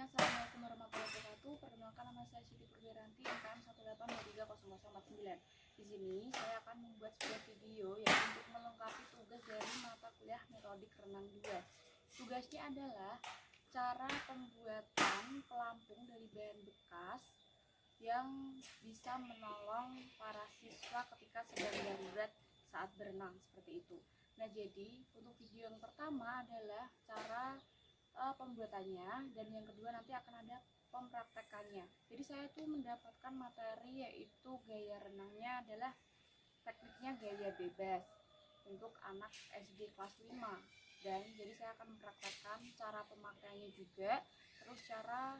Assalamualaikum warahmatullahi wabarakatuh. Perkenalkan, nama saya Siti Purwiranti, NKM 1830049. Di sini saya akan membuat sebuah video yaitu untuk melengkapi tugas dari mata kuliah Metodik Renang 2. Tugasnya adalah cara pembuatan pelampung dari bahan bekas yang bisa menolong para siswa ketika sedang darurat saat berenang, seperti itu. Nah, jadi untuk video yang pertama adalah cara pembuatannya, dan yang kedua nanti akan ada pempraktekannya. Jadi saya tuh mendapatkan materi yaitu gaya renangnya adalah tekniknya gaya bebas untuk anak SD kelas 5, dan jadi saya akan mempraktekkan cara pemakaiannya juga, terus cara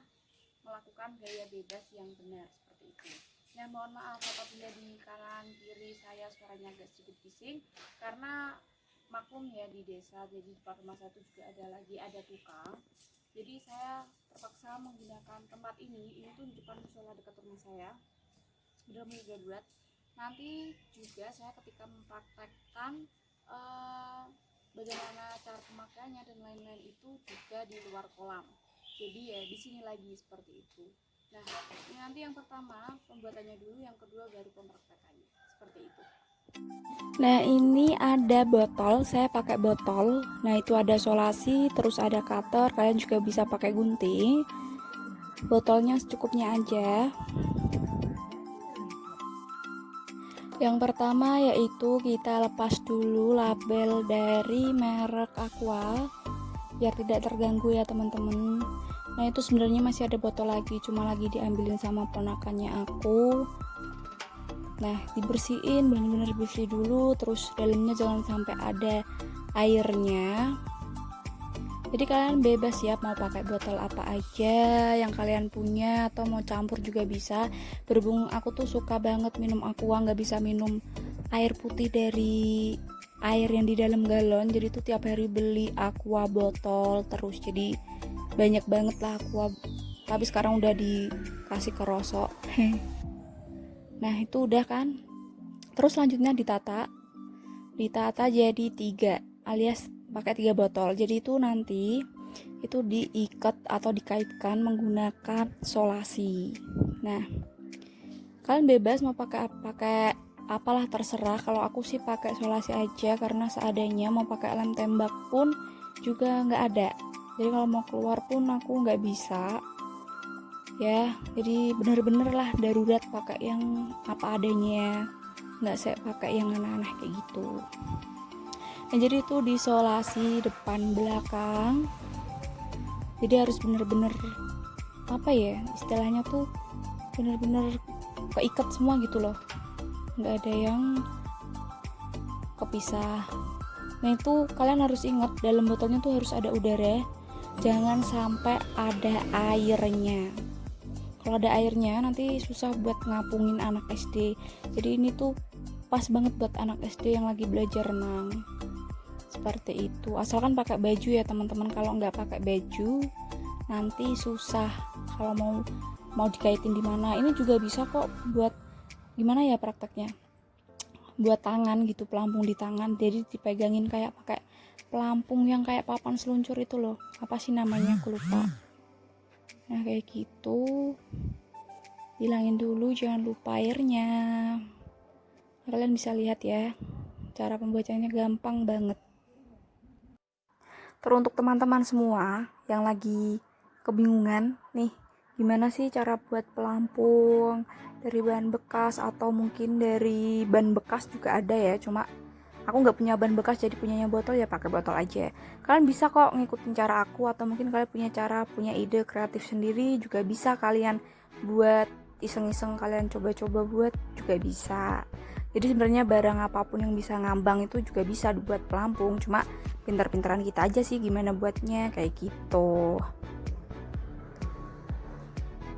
melakukan gaya bebas yang benar, seperti itu. Nah, mohon maaf apabila di kanan kiri saya suaranya agak sedikit bising, karena maklum ya di desa, jadi di rumah saya itu juga ada tukang, jadi saya terpaksa menggunakan tempat ini tuh di depan musola dekat rumah saya, benar-benar darurat. Nanti juga saya ketika mempraktekkan bagaimana cara pemakaiannya dan lain-lain itu juga di luar kolam, jadi ya di sini lagi, seperti itu. Nah, ini nanti yang pertama pembuatannya dulu, yang kedua baru pempraktekannya, seperti itu. Nah, ini ada botol, saya pakai botol. Nah, itu ada solasi, terus ada cutter, kalian juga bisa pakai gunting. Botolnya secukupnya aja. Yang pertama yaitu kita lepas dulu label dari merek Aqua biar tidak terganggu ya teman-teman. Nah, itu sebenarnya masih ada botol lagi, cuma lagi diambilin sama ponakannya aku. Nah, dibersihin, benar-benar bersih dulu, terus dalamnya jangan sampai ada airnya. Jadi kalian bebas ya mau pakai botol apa aja yang kalian punya, atau mau campur juga bisa. Berhubung aku tuh suka banget minum aqua, nggak bisa minum air putih dari air yang di dalam galon, jadi tuh tiap hari beli aqua botol terus, jadi banyak banget lah aqua. Tapi sekarang udah dikasih ke rosok. Nah, itu udah kan. Terus selanjutnya ditata jadi 3, alias pakai 3 botol. Jadi itu nanti itu diikat atau dikaitkan menggunakan solasi. Nah, kalian bebas mau pakai apalah, terserah. Kalau aku sih pakai solasi aja karena seadanya, mau pakai lem tembak pun juga nggak ada. Jadi kalau mau keluar pun aku nggak bisa. Ya, jadi bener-bener lah darurat pakai yang apa adanya, nggak saya pakai yang aneh-aneh kayak gitu. Nah, jadi itu disolasi depan belakang, jadi harus bener-bener apa ya istilahnya tuh, bener-bener keikat semua gitu loh, nggak ada yang kepisah. Nah, itu kalian harus ingat dalam botolnya tuh harus ada udara, jangan sampai ada airnya. Kalau ada airnya nanti susah buat ngapungin anak SD. Jadi ini tuh pas banget buat anak SD yang lagi belajar renang. Seperti itu. Asalkan pakai baju ya teman-teman. Kalau nggak pakai baju nanti susah. Kalau mau dikaitin di mana. Ini juga bisa kok buat gimana ya prakteknya. Buat tangan gitu, pelampung di tangan. Jadi dipegangin kayak pakai pelampung yang kayak papan seluncur itu loh. Apa sih namanya? Aku lupa. Nah, kayak gitu. Hilangin dulu, jangan lupa airnya. Kalian bisa lihat ya, cara pembacanya gampang banget. Terus untuk teman-teman semua yang lagi kebingungan nih, gimana sih cara buat pelampung dari bahan bekas, atau mungkin dari ban bekas juga ada ya, cuma aku nggak punya ban bekas jadi punyanya botol, ya pakai botol aja. Kalian bisa kok ngikutin cara aku, atau mungkin kalian punya ide kreatif sendiri juga bisa kalian buat, iseng-iseng kalian coba-coba buat juga bisa. Jadi sebenarnya barang apapun yang bisa ngambang itu juga bisa dibuat pelampung, cuma pintar-pintaran kita aja sih gimana buatnya, kayak gitu.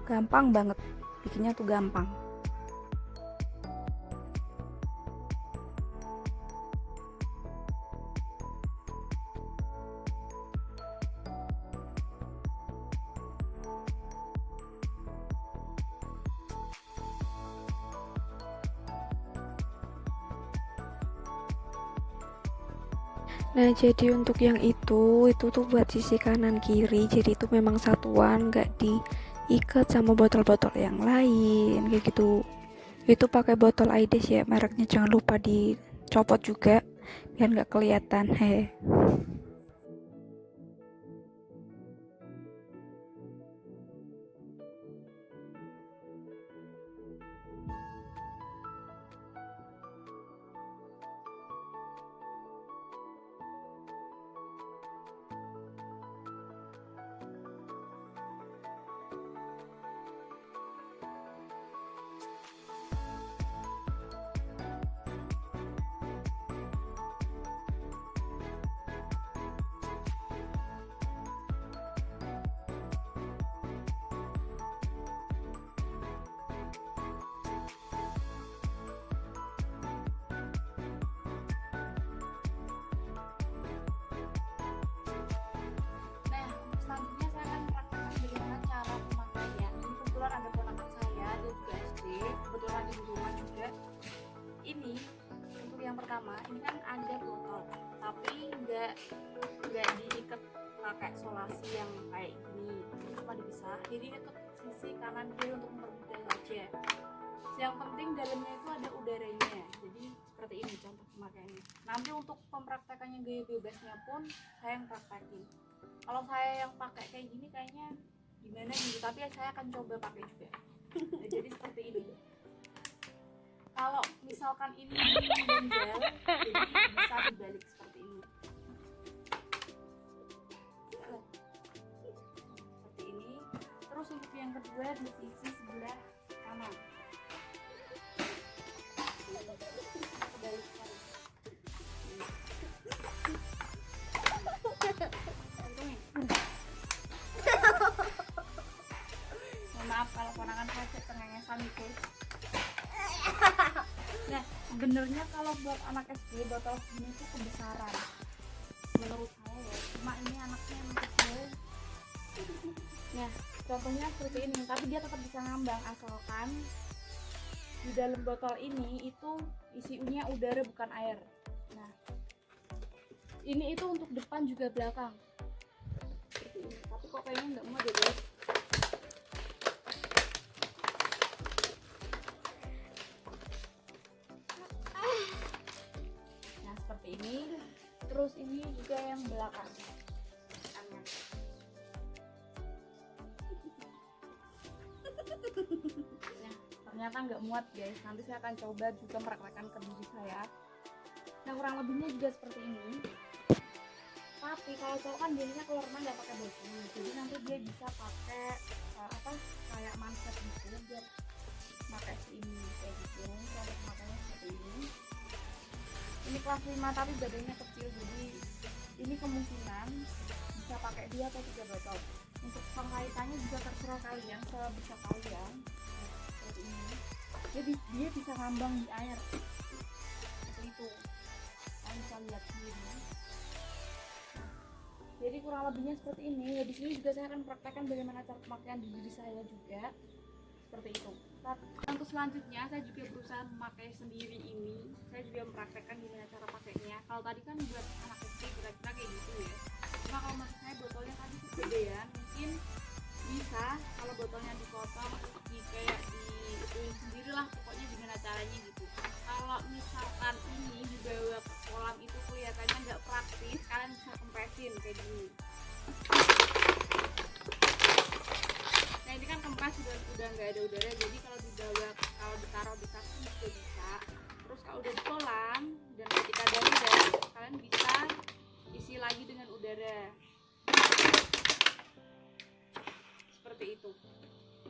Gampang banget, bikinnya tuh gampang. Nah, jadi untuk yang itu tuh buat sisi kanan kiri, jadi itu memang satuan, nggak diikat sama botol-botol yang lain kayak gitu. Itu pakai botol Aides ya, mereknya jangan lupa dicopot juga biar nggak kelihatan. Nah, untuk selanjutnya saya akan praktekkan bagaimana cara pemakaian. Ini kebetulan ada ponakan saya, dia juga SD, kebetulan di rumah juga. Ini untuk yang pertama, ini kan ada botol, tapi nggak diikat pakai solasi yang kayak gini, cuma dipisah. Jadi untuk sisi kanan kiri untuk mempermudah saja. Yang penting dalamnya itu ada udaranya. Jadi seperti ini contoh pemakaiannya. Nanti untuk mempraktekannya gaya bebasnya pun saya yang praktekin. Kalau saya yang pakai kayak gini kayaknya gimana gitu, tapi saya akan coba pakai juga. Nah, jadi seperti ini. Kalau misalkan ini menggel, jadi bisa dibalik seperti ini. Seperti ini. Terus untuk yang kedua di sisi sebelah kanan. Kebalikkan. Mohon maaf kalau ponakan saya cengengesan itu. Nah, sebenarnya kalau buat anak SD botol segini itu kebesaran menurut saya ya, cuma ini anaknya yang kecil. Nah, contohnya seperti ini, tapi dia tetap bisa ngambang asalkan di dalam botol ini itu isinya udara bukan air. Nah, ini itu untuk depan juga belakang. Tapi kok kayaknya nggak mau deh guys. Nah, seperti ini. Terus ini juga yang belakang. Nah, ternyata nggak muat guys. Nanti saya akan coba juga mempraktekkan ke diri saya. Nah, kurang lebihnya juga seperti ini. Tapi kalau cowok kan biasanya keluar rumah nggak pakai baju, jadi nanti dia bisa pakai kayak manset gitu biar pakai ini kayak gitu. Contoh makanya seperti ini. Ini kelas 5 tapi badannya kecil, jadi ini kemungkinan bisa pakai 2 atau 3 botol. Untuk pengkaitannya juga terserah kalian, sebisa kalian. Seperti ini. Jadi dia bisa ngambang di air. Seperti itu. Kalian bisa lihat sendiri. Jadi kurang lebihnya seperti ini. Ya, di sini juga saya akan praktekkan bagaimana cara pemakaian di diri saya juga. Seperti itu. Untuk selanjutnya saya juga berusaha memakai sendiri ini. Saya juga mempraktekkan gimana cara pakainya. Kalau tadi kan buat anak kecil kira-kira kayak gitu ya. Cuma kalau menurut saya botolnya tadi kegedean, mungkin bisa kalau botolnya dipotong kayak diituin sendiri lah, pokoknya gimana caranya gitu. Kalau misalkan ini dibawa ke kolam itu kelihatannya nggak praktis, kalian bisa kempesin kayak gini. Nah, ini kan kempes udah nggak ada udara, jadi kalau ditaruh di kaki juga bisa. Terus kalau udah di kolam dan ketika ada udara, kalian bisa isi lagi dengan udara seperti itu.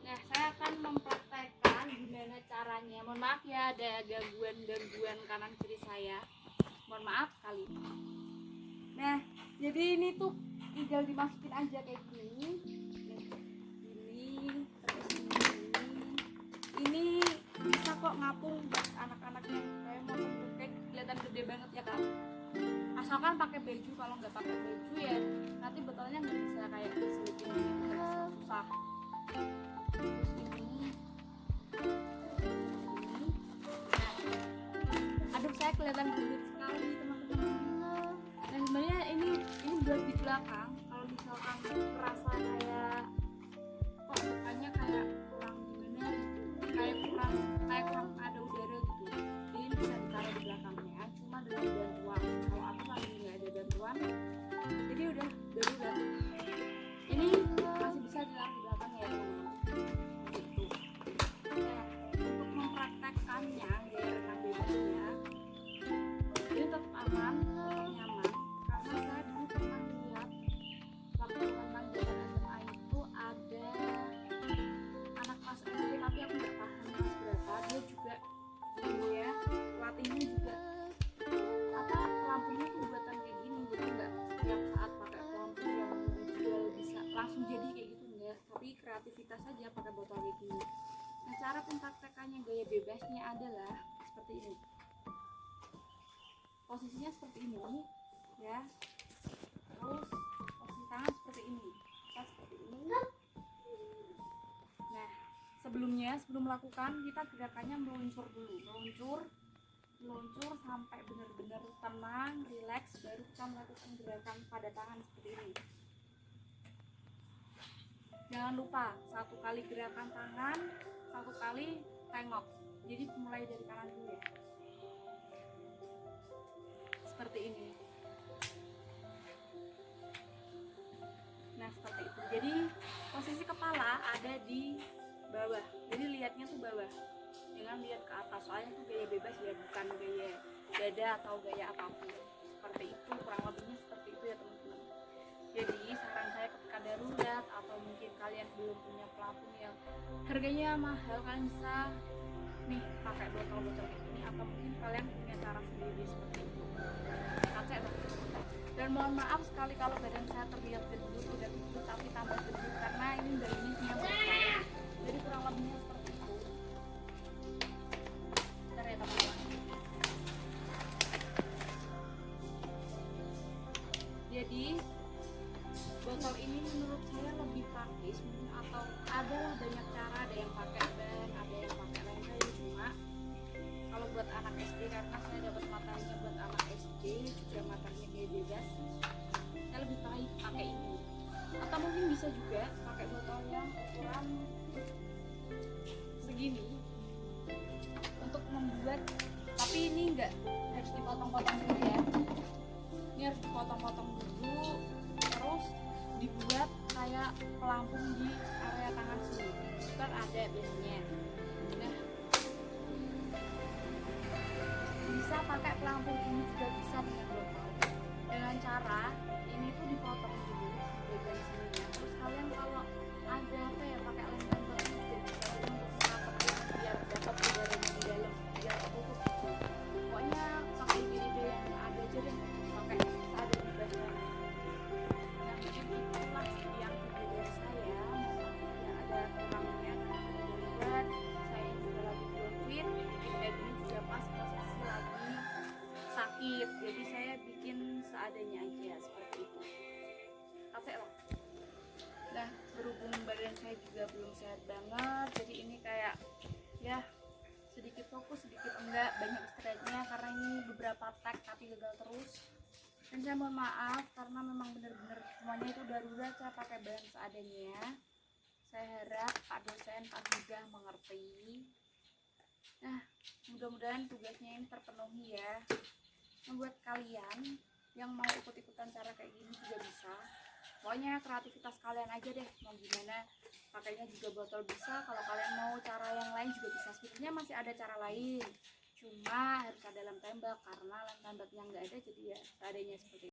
Nah, saya akan mempraktekkan gimana caranya. Mohon maaf ya, ada gangguan kanan kiri saya. Mohon maaf sekali. Nah, jadi ini tuh tinggal dimasukin aja kayak gini. Terus ini bisa kok ngapung buat anak-anak yang kayak mau kayak kelihatan gede banget ya kan. Asalkan pakai baju, kalau nggak pakai baju ya nanti botolnya nggak bisa kayak diselipin ini, nggak bisa, susah. Terus ini. Nah, aduh saya kelihatan gendut sekali teman-teman. Nah, sebenarnya belakang kalau misalkan merasa kayak kok depannya kayak kurang gimana gitu, kayak kurang ada udara gitu, jadi ini bisa ditaruh di belakangnya cuma dengan bantuan. Kalau aku lagi nggak ada bantuan, jadi udah darurat. Ini masih bisa ditaruh di belakang ya teman-teman gitu. Nah, untuk mempraktekkannya gaya renang bebasnya ini tetap aman, tetap nyaman, karena saya dulu pernah lihat waktu renang zaman SMA itu ada anak kelas SD, tapi aku nggak paham kelas berapa, dia juga ya pelatihnya juga apa lampunya tuh buatan kayak gini, jadi nggak setiap saat pakai lampu yang dijual bisa langsung jadi kayak gitu, enggak, tapi kreativitas saja pakai botol kayak gini. Nah, cara pempraktekannya gaya bebasnya adalah seperti ini, posisinya seperti ini ya, terus posisi tangan seperti ini, kita seperti ini. Nah, sebelum melakukan kita gerakannya meluncur dulu, meluncur sampai benar-benar tenang, rileks, baru kita melakukan gerakan pada tangan seperti ini. Jangan lupa 1 kali gerakan tangan, 1 kali tengok, jadi mulai dari kanan dulu ya, seperti ini. Nah, seperti itu. Jadi posisi kepala ada di bawah, jadi lihatnya tuh bawah, jangan lihat ke atas, soalnya itu gaya bebas ya, bukan gaya dada atau gaya apapun. Seperti itu, kurang lebihnya seperti itu ya teman-teman. Jadi saran saya ketika darurat atau mungkin kalian belum punya pelampung yang harganya mahal, kalian bisa nih pakai botol-botol kayak gini, atau mungkin kalian punya cara sendiri seperti itu. Kacek loh. Dan mohon maaf sekali kalau badan saya terlihat gendut, udah gendut tapi tambah gendut karena ini bayinya punya botol. Jadi kurang lebihnya seperti itu. Bentar ya teman-teman. Jadi botol ini menurut saya lebih praktis, atau adalah banyak cara, ada yang pakai ban, ada yang pakai lain-lain, cuma kalau buat anak SD, karena saya dapat materinya buat anak SD juga materinya gaya bebas, saya lebih baik pakai ini. Atau mungkin bisa juga pakai botol yang ukuran segini untuk membuat, tapi ini enggak harus dipotong-potong dulu ya, ini harus dipotong-potong dulu, terus dibuat kayak pelampung di area tangan sini, kan ada biasanya. Nah, bisa pakai pelampung ini juga bisa dengan botol, dengan cara ini tuh dipotong dulu bagian sininya, terus kalian kalau ada apa ya pakai lem tempel ini juga bisa, jadi untuk merapetin biar dapat udaranya di dalam, biar tertutup gitu. Pokoknya pakai ide yang ada aja deh, pakai seadanya di badan. Nah, mungkin itulah sekian video dari saya, ya ada kurangnya karena darurat, saya juga lagi belum fit, dan ini juga pas posisi lagi sakit, jadi saya bikin seadanya aja seperti itu. Capek loh. Nah, berhubung badan saya juga belum sehat banget, jadi ini kayak ya sedikit fokus sedikit enggak, banyak istirahatnya karena ini beberapa tag tapi gagal terus. Dan saya mohon maaf karena memang benar-benar semuanya itu darurat, saya pakai bahan seadanya. Saya harap Pak dosen, Pak juga mengerti. Nah, mudah-mudahan tugasnya ini terpenuhi ya. Membuat kalian yang mau ikut-ikutan cara kayak gini juga bisa. Pokoknya kreativitas kalian aja deh, mau gimana pakainya juga botol bisa, kalau kalian mau cara yang lain juga bisa. Sebenarnya masih ada cara lain, cuma harus ada lem tembak, karena lem tembaknya nggak ada, jadi ya seadanya seperti itu.